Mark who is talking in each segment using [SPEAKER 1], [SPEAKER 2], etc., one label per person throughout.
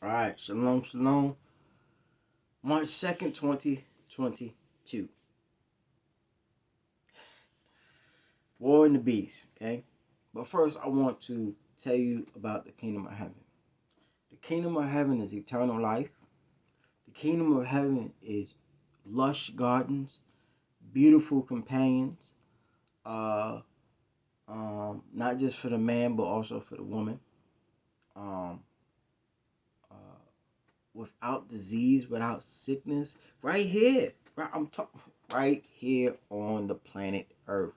[SPEAKER 1] All right, shalom, shalom. March 2nd, 2022. War and the Beast, okay? But first, I want to tell you about the kingdom of heaven. The kingdom of heaven is eternal life. The kingdom of heaven is lush gardens, beautiful companions, uh, not just for the man, but also for the woman. Um, uh, Without disease, without sickness, right here, I'm talking right here on the planet Earth.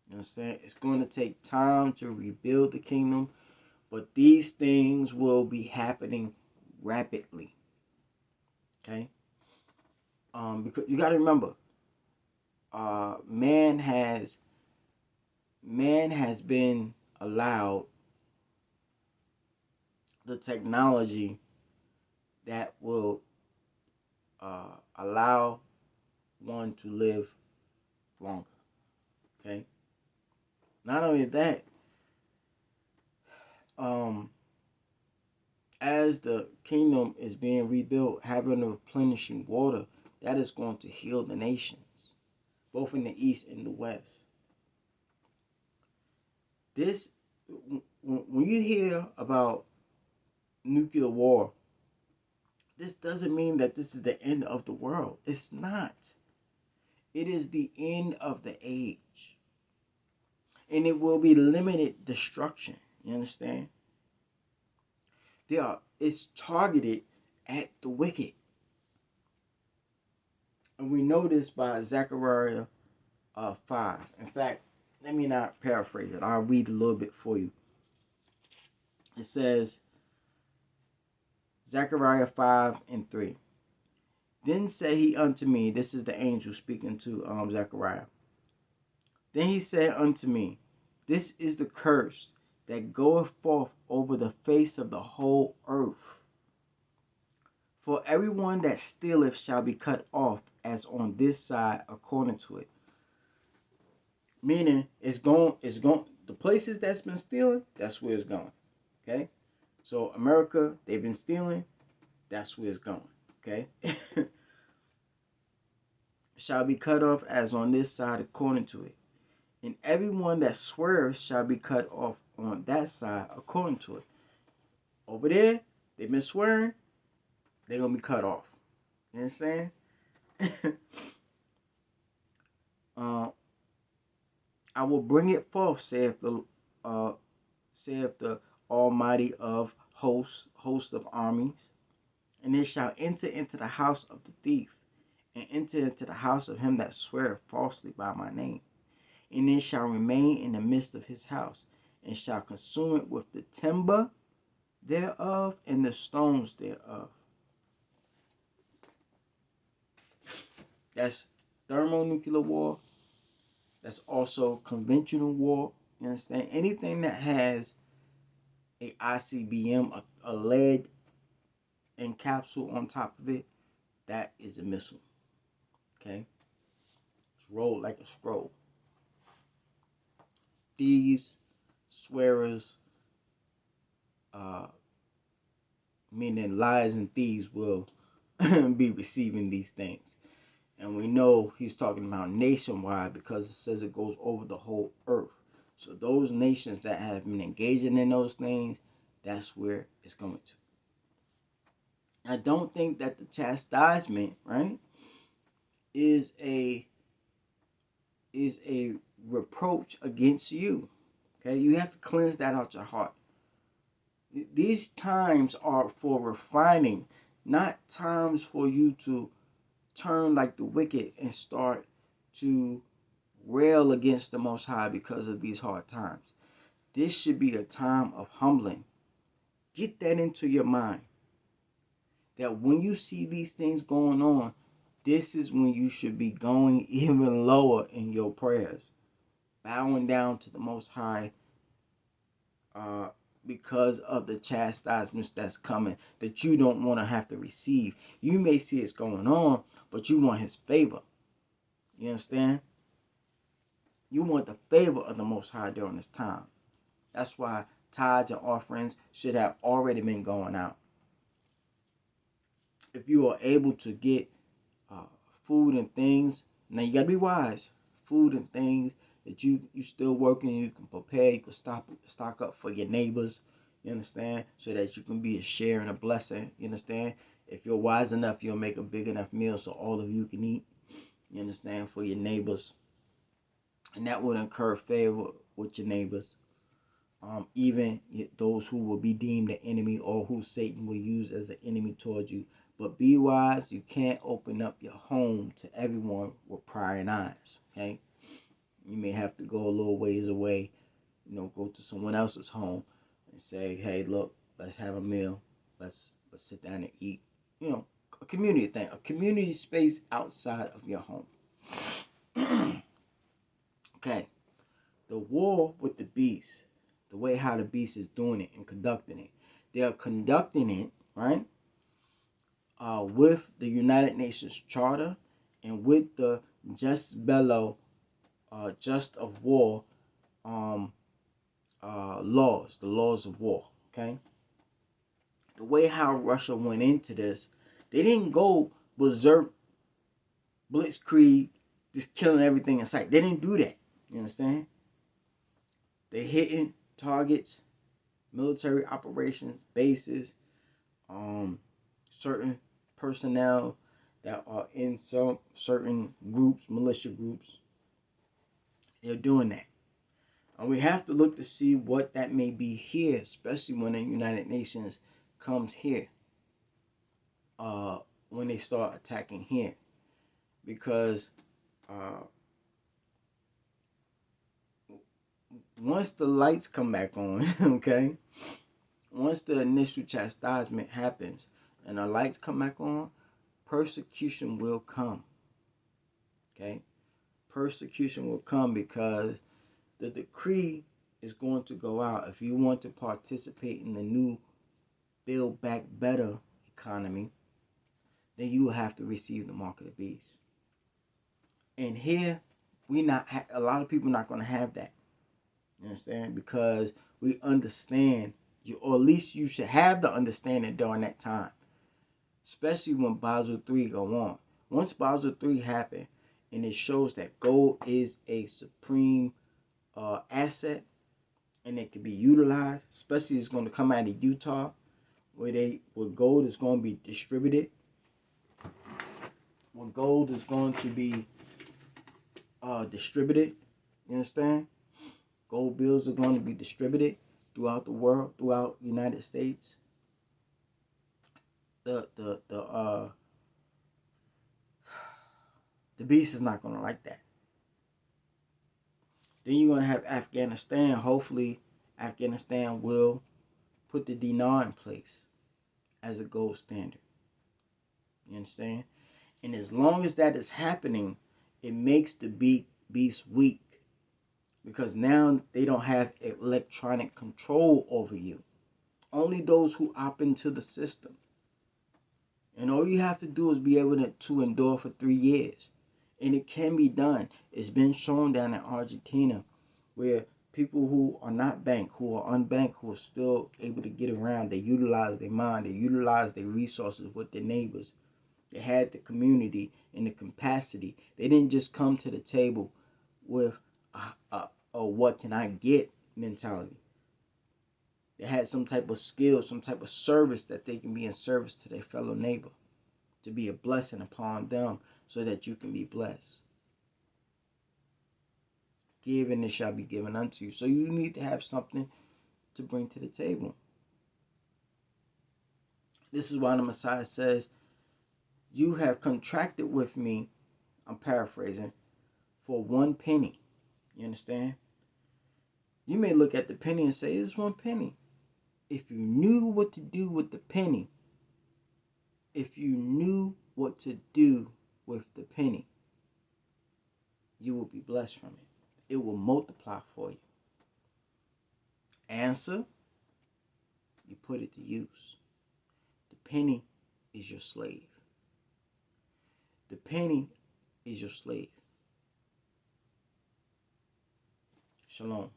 [SPEAKER 1] You understand? It's going to take time to rebuild the kingdom, but these things will be happening rapidly. Okay? Because you got to remember, uh, man has man has been allowed the technology that will allow one to live longer. Okay? Not only that, um, as the kingdom is being rebuilt, having a replenishing water, that is going to heal the nations, both in the east and the west. This, when you hear about nuclear war, this doesn't mean that this is the end of the world. It's not. It is the end of the age. And it will be limited destruction. You understand? It's targeted at the wicked. And we know this by Zechariah 5. In fact, let me not paraphrase it. I'll read a little bit for you. It says, Zechariah 5 and 3. Then said he unto me, this is the angel speaking to Zechariah. Then he said unto me, this is the curse that goeth forth over the face of the whole earth. For everyone that stealeth shall be cut off as on this side according to it. Meaning it's going the places that's been stealing, that's where it's going. Okay? So America, they've been stealing, that's where it's going. Okay? Shall be cut off as on this side according to it. And everyone that swears shall be cut off on that side according to it. Over there, they've been swearing, they're gonna be cut off. You understand? uh, I will bring it forth, saith the Almighty of host of armies, and it shall enter into the house of the thief, and enter into the house of him that sweareth falsely by my name. And it shall remain in the midst of his house, and shall consume it with the timber thereof and the stones thereof. That's thermonuclear war. That's also conventional war. You understand? Anything that has a ICBM, a lead encapsule on top of it, that is a missile. Okay? It's rolled like a scroll. Thieves, swearers, uh, meaning liars and thieves, will be receiving these things. And we know he's talking about nationwide because it says it goes over the whole earth. So those nations that have been engaging in those things, that's where it's going to. I don't think that the chastisement, right, is a reproach against you. Okay, you have to cleanse that out your heart. These times are for refining, not times for you to turn like the wicked and start to rail against the Most High because of these hard times. This should be a time of humbling. Get that into your mind. That when you see these things going on, this is when you should be going even lower in your prayers. Bowing down to the Most High because of the chastisements that's coming that you don't want to have to receive. You may see it's going on, but you want his favor. You understand? You want the favor of the Most High during this time. That's why tithes and offerings should have already been going out. If you are able to get food and things, now you gotta be wise. Food and things that you still working, you can prepare, you can stock up for your neighbors. You understand? So that you can be a share and a blessing. You understand? If you're wise enough, you'll make a big enough meal so all of you can eat. You understand? For your neighbors, and that would incur favor with your neighbors. Even those who will be deemed the enemy or who Satan will use as an enemy towards you. But be wise, you can't open up your home to everyone with prying eyes, okay? You may have to go a little ways away, go to someone else's home and say, hey, look, let's have a meal. Let's sit down and eat. A community thing, a community space outside of your home. Okay, the war with the beast, the way how the beast is doing it and conducting it. They are conducting it, right, with the United Nations Charter and with the Just Bello, Just of War laws, the laws of war, okay? The way how Russia went into this, they didn't go berserk, blitzkrieg, just killing everything in sight. They didn't do that, you understand? They hitting targets, military operations, bases, certain personnel that are in some certain groups, militia groups. They're doing that. And we have to look to see what that may be here, especially when the United Nations comes here. When they start attacking here. Because once the lights come back on, okay, once the initial chastisement happens and the lights come back on, persecution will come. Okay? Persecution will come because the decree is going to go out. If you want to participate in the new Build Back Better economy, then you will have to receive the mark of the beast. And here, a lot of people not going to have that. You understand? Because we understand, or at least you should have the understanding during that time. Especially when Basel III go on. Once Basel III happen, and it shows that gold is a supreme asset, and it can be utilized, especially it's going to come out of Utah, where gold is going to be distributed. Where gold is going to be distributed, you understand? Gold bills are going to be distributed throughout the world, throughout the United States. The beast is not going to like that. Then you're going to have Afghanistan. Hopefully, Afghanistan will put the dinar in place as a gold standard. You understand? And as long as that is happening, it makes the beast weak. Because now they don't have electronic control over you. Only those who opt into the system. And all you have to do is be able to endure for 3 years. And it can be done. It's been shown down in Argentina where people who are not banked, who are unbanked, who are still able to get around, they utilize their mind, they utilize their resources with their neighbors. They had the community and the capacity. They didn't just come to the table with a what can I get mentality. They had some type of skill, some type of service that they can be in service to their fellow neighbor, to be a blessing upon them so that you can be blessed. Give and it shall be given unto you. So you need to have something to bring to the table. This is why the Messiah says, you have contracted with me, I'm paraphrasing, for 1 penny. You understand? You may look at the penny and say, it's 1 penny. If you knew what to do with the penny, if you knew what to do with the penny, you will be blessed from it. It will multiply for you. Answer, you put it to use. The penny is your slave. The penny is your slave. Shalom.